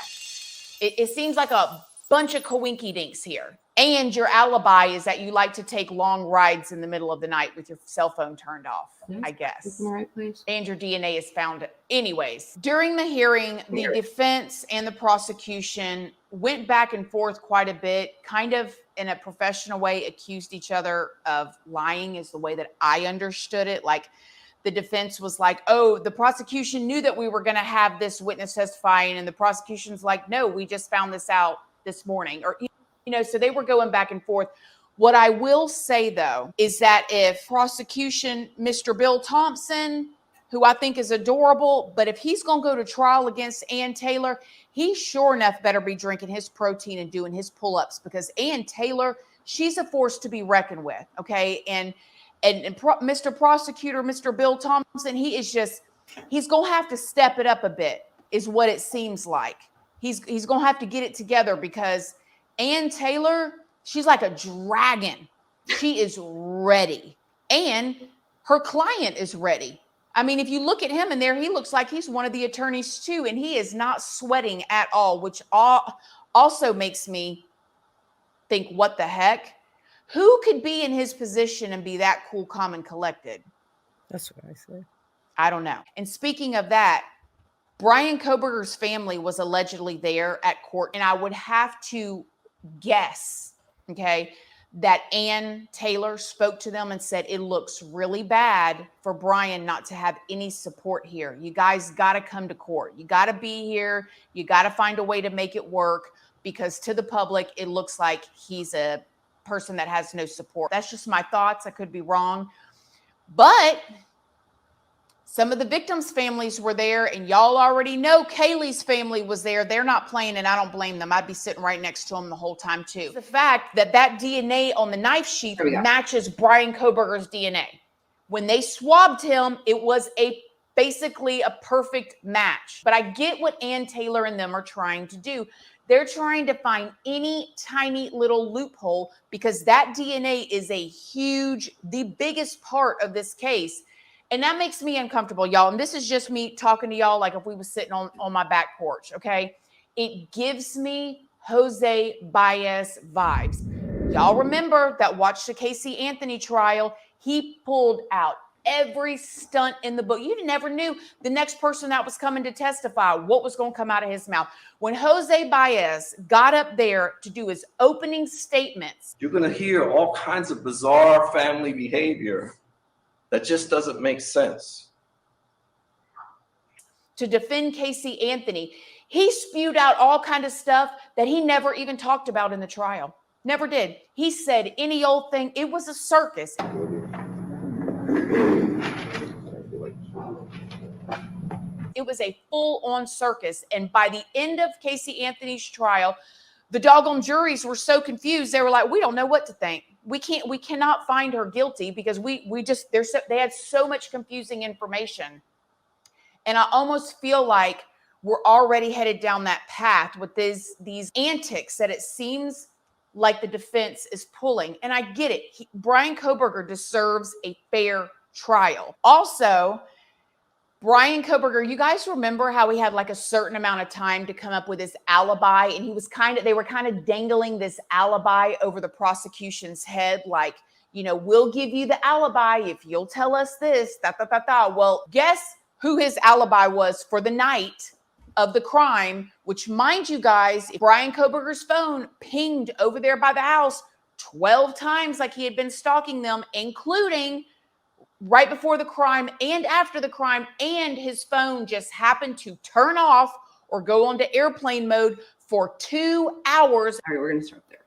It seems like a bunch of coinky dinks here. And your alibi is that you like to take long rides in the middle of the night with your cell phone turned off, I guess. In the right place. And your DNA is found. Anyways, during the hearing, the defense and the prosecution went back and forth quite a bit, kind of in a professional way, accused each other of lying is the way that I understood it. Like, the defense was like, oh, the prosecution knew that we were going to have this witness testifying. And the prosecution's like, no, we just found this out this morning. Or, so they were going back and forth. What I will say, though, is that if prosecution, Mr. Bill Thompson, who I think is adorable, but if he's going to go to trial against Ann Taylor, he sure enough better be drinking his protein and doing his pull-ups, because Ann Taylor, she's a force to be reckoned with, okay? And Mr. Prosecutor, Mr. Bill Thompson, he's going to have to step it up a bit, is what it seems like. He's going to have to get it together, because Ann Taylor, she's like a dragon. She is ready. And her client is ready. I mean, if you look at him in there, he looks like he's one of the attorneys too, and he is not sweating at all, which also makes me think, what the heck? Who could be in his position and be that cool, calm, and collected? That's what I said. I don't know. And speaking of that, Bryan Kohberger's family was allegedly there at court, and I would have to guess, okay, that Ann Taylor spoke to them and said, it looks really bad for Bryan not to have any support here. You guys got to come to court. You got to be here. You got to find a way to make it work, because to the public, it looks like he's a person that has no support. That's just my thoughts. I could be wrong. But some of the victims' families were there, and y'all already know Kaylee's family was there. They're not playing, and I don't blame them. I'd be sitting right next to them the whole time, too. The fact that DNA on the knife sheath matches Bryan Kohberger's DNA. When they swabbed him, it was basically a perfect match. But I get what Ann Taylor and them are trying to do. They're trying to find any tiny little loophole, because that DNA is the biggest part of this case. And that makes me uncomfortable, y'all. And this is just me talking to y'all like if we were sitting on my back porch, okay? It gives me Jose Baez vibes. Y'all remember that watched the Casey Anthony trial. He pulled out every stunt in the book. You never knew the next person that was coming to testify, what was going to come out of his mouth. When Jose Baez got up there to do his opening statements, you're going to hear all kinds of bizarre family behavior that just doesn't make sense. To defend Casey Anthony, he spewed out all kind of stuff that he never even talked about in the trial. Never did. He said any old thing. It was a circus. It was a full-on circus. And by the end of Casey Anthony's trial, the doggone juries were so confused. They were like, we don't know what to think. We cannot find her guilty because they had so much confusing information. And I almost feel like we're already headed down that path with these antics that it seems like the defense is pulling. And I get it. Bryan Kohberger deserves a fair trial. Also, Bryan Kohberger, you guys remember how he had like a certain amount of time to come up with his alibi, and they were kind of dangling this alibi over the prosecution's head, like, we'll give you the alibi if you'll tell us this, Well, guess who his alibi was for the night of the crime, which, mind you guys, Bryan Kohberger's phone pinged over there by the house 12 times like he had been stalking them, including right before the crime and after the crime, and his phone just happened to turn off or go onto airplane mode for 2 hours. All right, we're going to start there.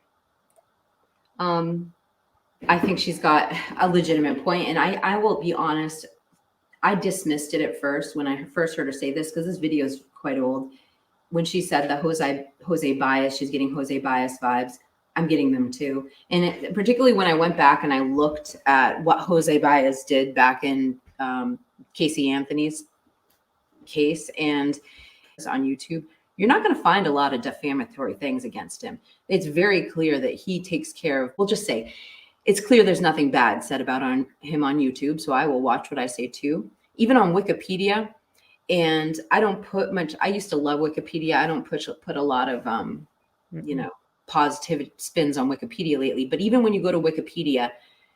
I think she's got a legitimate point, and I will be honest, I dismissed it at first when I first heard her say this, because this video is quite old. When she said that Jose Baez, she's getting Jose Baez vibes. I'm getting them too. And particularly when I went back and I looked at what Jose Baez did back in Casey Anthony's case, and it's on YouTube, you're not going to find a lot of defamatory things against him. It's very clear that he takes care of, we'll just say, it's clear there's nothing bad said about him on YouTube. So I will watch what I say too. Even on Wikipedia. And I don't put much, I used to love Wikipedia. I don't put a lot of, positive spins on Wikipedia lately. But even when you go to Wikipedia,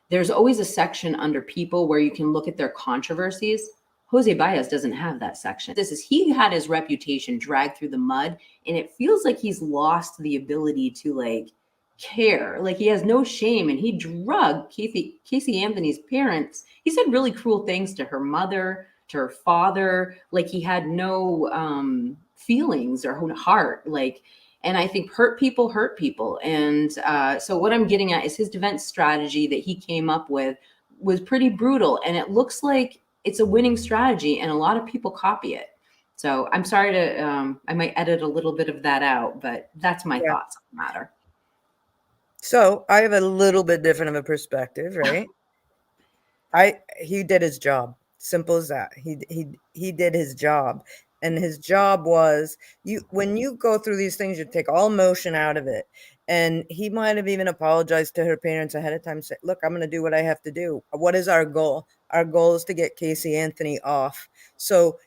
there's always a section under people where you can look at their controversies. Jose Baez doesn't have that section. He had his reputation dragged through the mud, and it feels like he's lost the ability to care. Like he has no shame, and he drugged Casey Anthony's parents. He said really cruel things to her mother, to her father. Like he had no feelings or heart. And I think hurt people. And so what I'm getting at is his defense strategy that he came up with was pretty brutal. And it looks like it's a winning strategy, and a lot of people copy it. So I'm sorry to, I might edit a little bit of that out, but that's my thoughts on the matter. So I have a little bit different of a perspective, right? He did his job. Simple as that. He did his job. And his job was, when you go through these things, you take all emotion out of it. And he might have even apologized to her parents ahead of time, say, look, I'm going to do what I have to do. What is our goal? Our goal is to get Casey Anthony off. So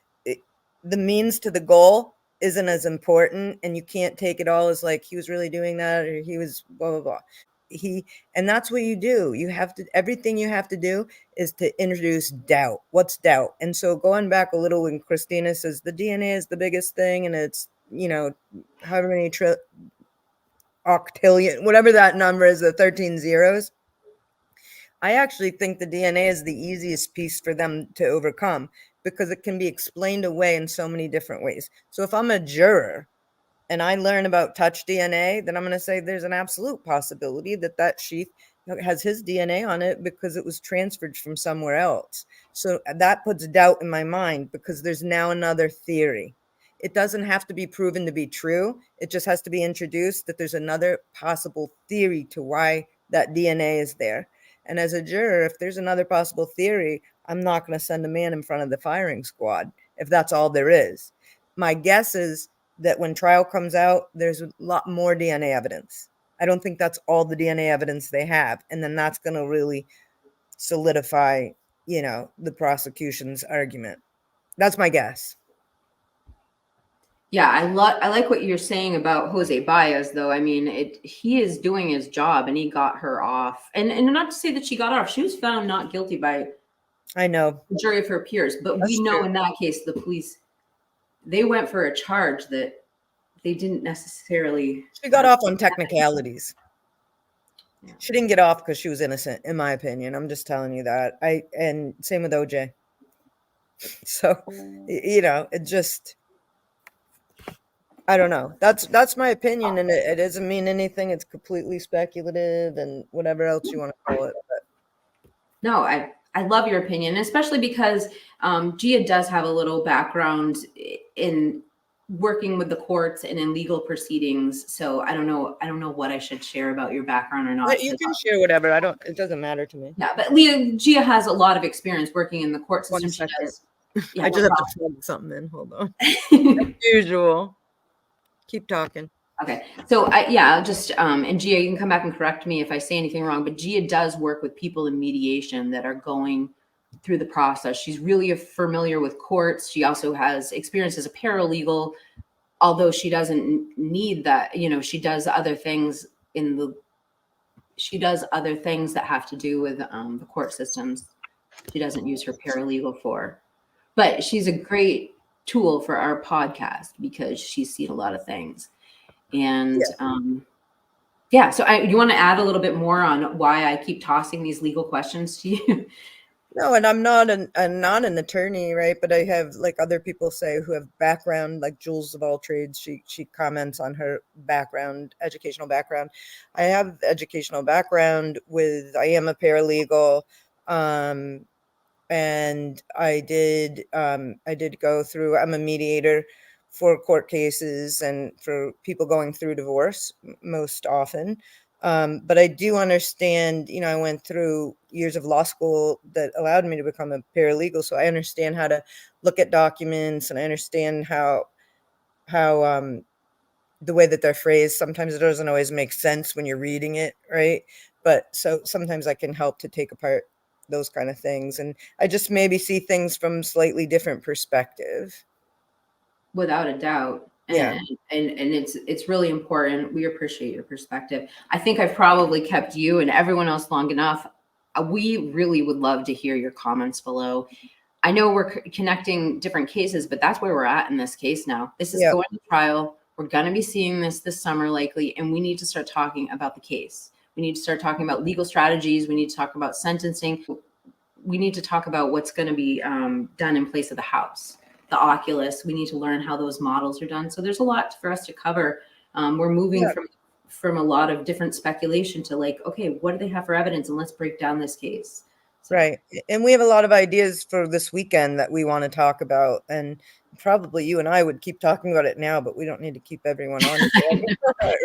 the means to the goal isn't as important. And you can't take it all as like he was really doing that, or he was blah, blah, blah. And that's what you do. Everything you have to do is to introduce doubt. What's doubt? And so going back a little, when Christina says the DNA is the biggest thing, and it's, however many octillion, whatever that number is, the 13 zeros. I actually think the DNA is the easiest piece for them to overcome, because it can be explained away in so many different ways. So if I'm a juror and I learn about touch DNA, then I'm going to say there's an absolute possibility that sheath has his DNA on it because it was transferred from somewhere else. So that puts doubt in my mind, because there's now another theory. It doesn't have to be proven to be true. It just has to be introduced that there's another possible theory to why that DNA is there. And as a juror, if there's another possible theory, I'm not going to send a man in front of the firing squad if that's all there is. My guess is that when trial comes out, there's a lot more DNA evidence. I don't think that's all the DNA evidence they have. And then that's going to really solidify, the prosecution's argument. That's my guess. Yeah, I like what you're saying about Jose Baez, though. I mean, he is doing his job, and he got her off. And not to say that she got off; she was found not guilty by I know. the jury of her peers. But That's we know true. in that case, the police, they went for a charge that they didn't necessarily. She got off on technicalities. Yeah. She didn't get off because she was innocent, in my opinion. I'm just telling you that. And same with OJ. So, you know, it just, I don't know. That's my opinion, and it doesn't mean anything. It's completely speculative and whatever else you want to call it. But No, I love your opinion, especially because Gia does have a little background in working with the courts and in legal proceedings. So I don't know what I should share about your background or not. But you can share whatever. It doesn't matter to me. Yeah, but Gia has a lot of experience working in the court system. She does. Yeah, I just have to plug something in. Hold on. As usual. Keep talking. Okay, so I'll just and Gia, you can come back and correct me if I say anything wrong. But Gia does work with people in mediation that are going through the process. She's really familiar with courts. She also has experience as a paralegal, although she doesn't need that. You know, she does other things that have to do with the court systems. She doesn't use her paralegal for, but she's a great tool for our podcast because she's seen a lot of things. And so you want to add a little bit more on why I keep tossing these legal questions to you? No, and I'm not an attorney, right? But I have, like other people say, who have background, like Jules of all trades. She comments on her background, educational background. I have educational background I am a paralegal, and I did go through. I'm a mediator for court cases and for people going through divorce most often. But I do understand, you know, I went through years of law school that allowed me to become a paralegal. So I understand how to look at documents, and I understand how the way that they're phrased. Sometimes it doesn't always make sense when you're reading it, right? But so sometimes I can help to take apart those kind of things. And I just maybe see things from slightly different perspective. Without a doubt. Yeah. And it's really important. We appreciate your perspective. I think I've probably kept you and everyone else long enough. We really would love to hear your comments below. I know we're connecting different cases, but that's where we're at in this case now. This is going to trial. We're going to be seeing this summer likely, and we need to start talking about the case. We need to start talking about legal strategies. We need to talk about sentencing. We need to talk about what's going to be done in place of the house. The Oculus, we need to learn how those models are done. So there's a lot for us to cover. We're moving from a lot of different speculation to like, okay, what do they have for evidence? And let's break down this case. So. Right. And we have a lot of ideas for this weekend that we want to talk about. And probably you and I would keep talking about it now, but we don't need to keep everyone on,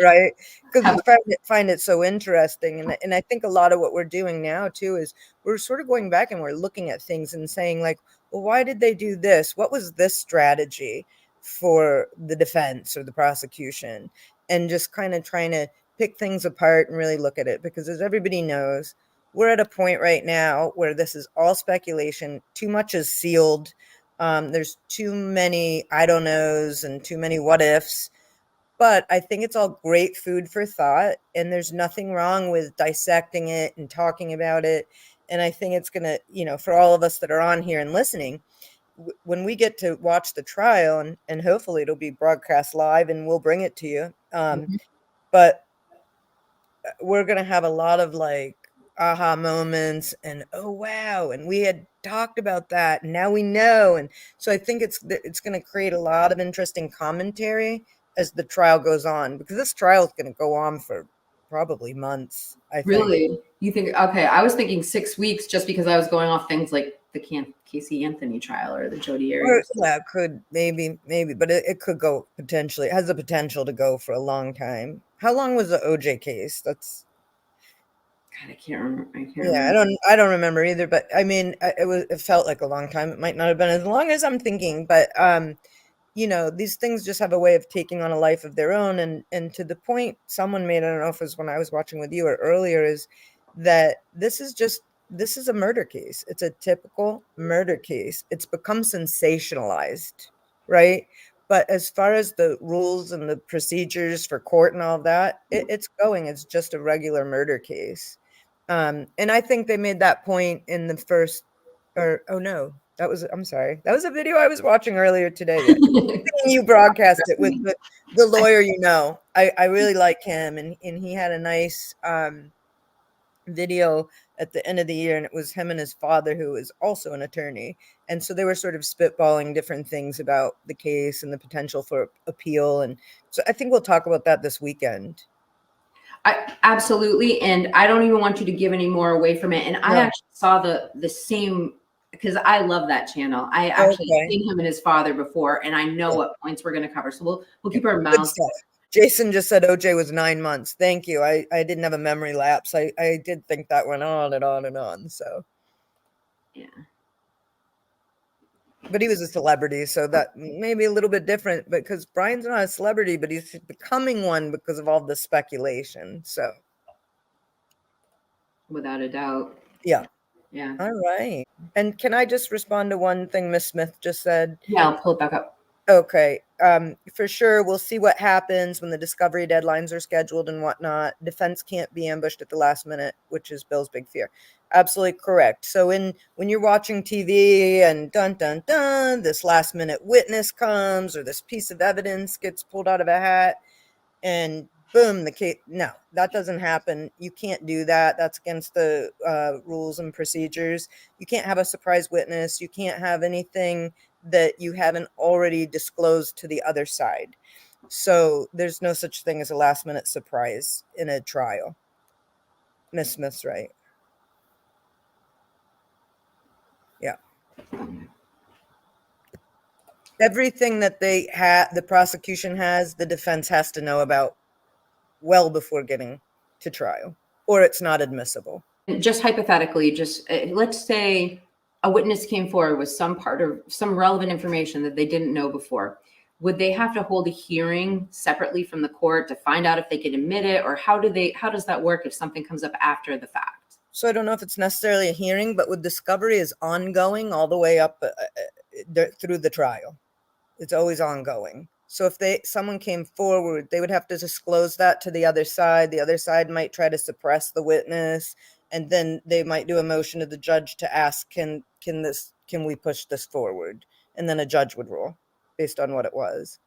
right? Because we find it so interesting. And I think a lot of what we're doing now, too, is we're sort of going back and we're looking at things and saying, like, well, why did they do this? What was this strategy for the defense or the prosecution? And just kind of trying to pick things apart and really look at it. Because as everybody knows, we're at a point right now where this is all speculation. Too much is sealed. There's too many I don't knows and too many what ifs. But I think it's all great food for thought. And there's nothing wrong with dissecting it and talking about it. And I think it's going to, you know, for all of us that are on here and listening, when we get to watch the trial, and hopefully it'll be broadcast live and we'll bring it to you. But we're going to have a lot of like aha moments and, oh, wow. And we had talked about that. And now we know. And so I think it's going to create a lot of interesting commentary as the trial goes on, because this trial is going to go on for probably months. I think. Really? You think? Okay, I was thinking 6 weeks, just because I was going off things like the Casey Anthony trial or the Jodi Arias. Yeah, could maybe, but it could go potentially. It has the potential to go for a long time. How long was the OJ case? That's. God, I can't remember. I don't remember either. But I mean, it felt like a long time. It might not have been as long as I'm thinking, but you know, these things just have a way of taking on a life of their own. And to the point someone made, I don't know if it was when I was watching with you or earlier, is that this is a murder case. It's a typical murder case. It's become sensationalized, right? But as far as the rules and the procedures for court and all that, it's going. It's just a regular murder case. And I think they made that point in the first, or oh no, I'm sorry. That was a video I was watching earlier today. You broadcast it with the lawyer, you know. I really like him, and he had a nice video at the end of the year, and it was him and his father, who is also an attorney. And so they were sort of spitballing different things about the case and the potential for appeal. And so I think we'll talk about that this weekend. Absolutely. And I don't even want you to give any more away from it. And I actually saw the same, because I love that channel. I actually seen him and his father before, and I know what points we're going to cover. So we'll keep our mouths. Jason just said OJ was 9 months. Thank you. I didn't have a memory lapse. I did think that went on and on and on. So yeah. But he was a celebrity, so that may be a little bit different, because Bryan's not a celebrity, but he's becoming one because of all the speculation. So without a doubt. Yeah. Yeah. All right. And can I just respond to one thing Miss Smith just said? Yeah, I'll pull it back up. Okay. For sure, we'll see what happens when the discovery deadlines are scheduled and whatnot. Defense can't be ambushed at the last minute, which is Bill's big fear. Absolutely correct. So when you're watching TV and dun dun dun, this last minute witness comes, or this piece of evidence gets pulled out of a hat, and boom, the case. No, that doesn't happen. You can't do that. That's against the rules and procedures. You can't have a surprise witness. You can't have anything that you haven't already disclosed to the other side. So there's no such thing as a last minute surprise in a trial. Miss Smith's right. Yeah. Everything that the prosecution has, the defense has to know about well before getting to trial, or it's not admissible. Just hypothetically, let's say a witness came forward with some part of some relevant information that they didn't know before. Would they have to hold a hearing separately from the court to find out if they can admit it, or how does that work if something comes up after the fact? So I don't know if it's necessarily a hearing, but with discovery is ongoing all the way up through the trial. It's always ongoing. So if someone came forward, they would have to disclose that to the other side. The other side might try to suppress the witness, and then they might do a motion to the judge to ask, can we push this forward? And then a judge would rule based on what it was.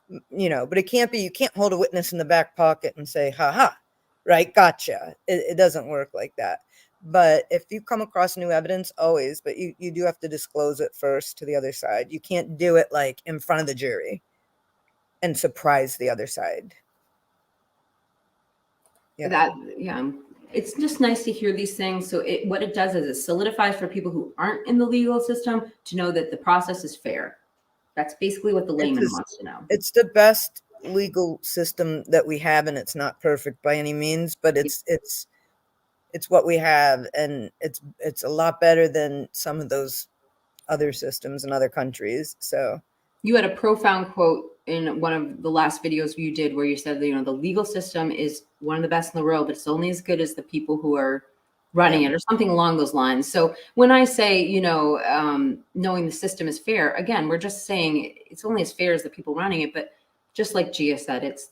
But it can't be, you can't hold a witness in the back pocket and say, ha, right, gotcha. It doesn't work like that. But if you come across new evidence, always, but you do have to disclose it first to the other side. You can't do it like in front of the jury and surprise the other side. Yeah. It's just nice to hear these things. So what it does is it solidifies for people who aren't in the legal system to know that the process is fair. That's basically what the layman wants to know. It's the best legal system that we have, and it's not perfect by any means, but it's what we have, and it's a lot better than some of those other systems in other countries. So you had a profound quote in one of the last videos you did where you said that, the legal system is one of the best in the world, but it's only as good as the people who are running it, or something along those lines. So when I say, knowing the system is fair, again, we're just saying it's only as fair as the people running it. But just like Gia said, it's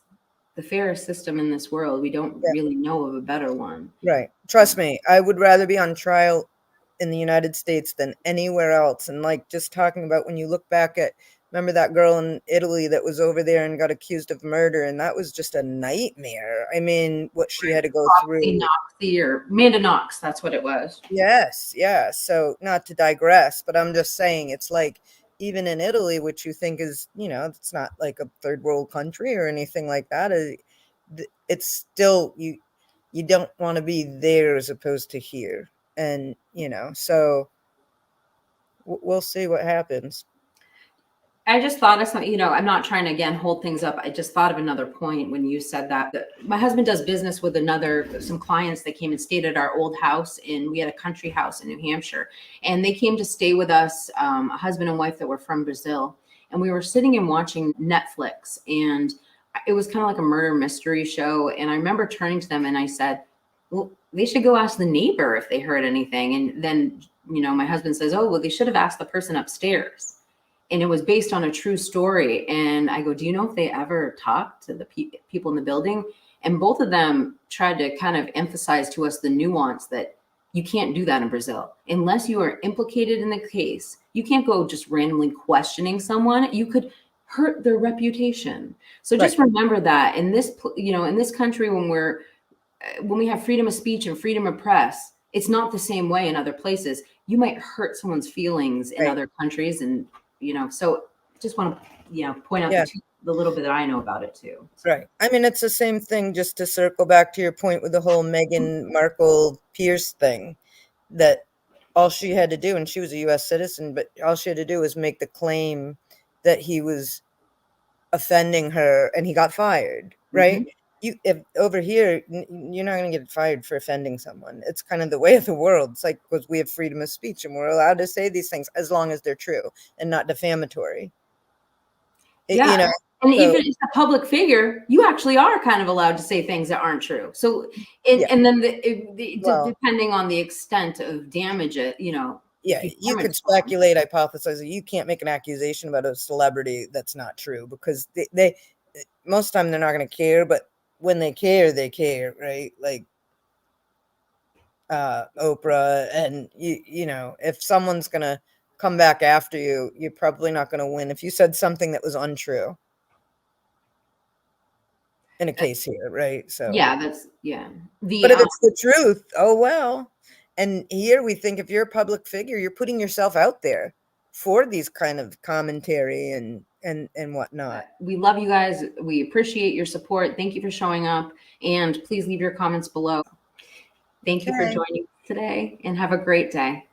the fairest system in this world. We don't really know of a better one. Right. Trust me, I would rather be on trial in the United States than anywhere else. And like just talking about when you look back at, remember that girl in Italy that was over there and got accused of murder, and that was just a nightmare. I mean, what she had to go through. Or Amanda Knox, that's what it was. Yes, yeah. So not to digress, but I'm just saying it's like even in Italy, which you think is, it's not like a third world country or anything like that. It's still, you don't want to be there as opposed to here. And, so we'll see what happens. I just thought of something, I'm not trying to, again, hold things up. I just thought of another point when you said that. My husband does business with some clients that came and stayed at our old house, and we had a country house in New Hampshire. And they came to stay with us, a husband and wife that were from Brazil. And we were sitting and watching Netflix, and it was kind of like a murder mystery show. And I remember turning to them and I said, well, they should go ask the neighbor if they heard anything. And then, my husband says, oh, well, they should have asked the person upstairs. and it was based on a true story. And I go, do you know if they ever talked to the people in the building? And both of them tried to kind of emphasize to us the nuance that you can't do that in Brazil. Unless you are implicated in the case, you can't go just randomly questioning someone. You could hurt their reputation. So just remember that in this, in this country, when we have freedom of speech and freedom of press, it's not the same way in other places. You might hurt someone's feelings in other countries. And, so just want to, point out the little bit that I know about it too. Right. I mean, it's the same thing, just to circle back to your point with the whole Meghan Markle Pierce thing, that all she had to do, and she was a US citizen, but all she had to do was make the claim that he was offending her and he got fired, right? If over here, you're not going to get fired for offending someone. It's kind of the way of the world. It's like, because we have freedom of speech and we're allowed to say these things as long as they're true and not defamatory. Yeah. And even if it's a public figure, you actually are kind of allowed to say things that aren't true. So, and then depending on the extent of damage, yeah, you could speculate, hypothesize. You can't make an accusation about a celebrity that's not true, because they most of the time they're not going to care, but when they care, right? Like Oprah, and if someone's going to come back after you, you're probably not going to win if you said something that was untrue. In a case here, right? So but if it's the truth, oh well. And here we think, if you're a public figure, you're putting yourself out there for these kind of commentary and whatnot. We love you guys. We appreciate your support. Thank you for showing up, and please leave your comments below. Thank you for joining today, and have a great day.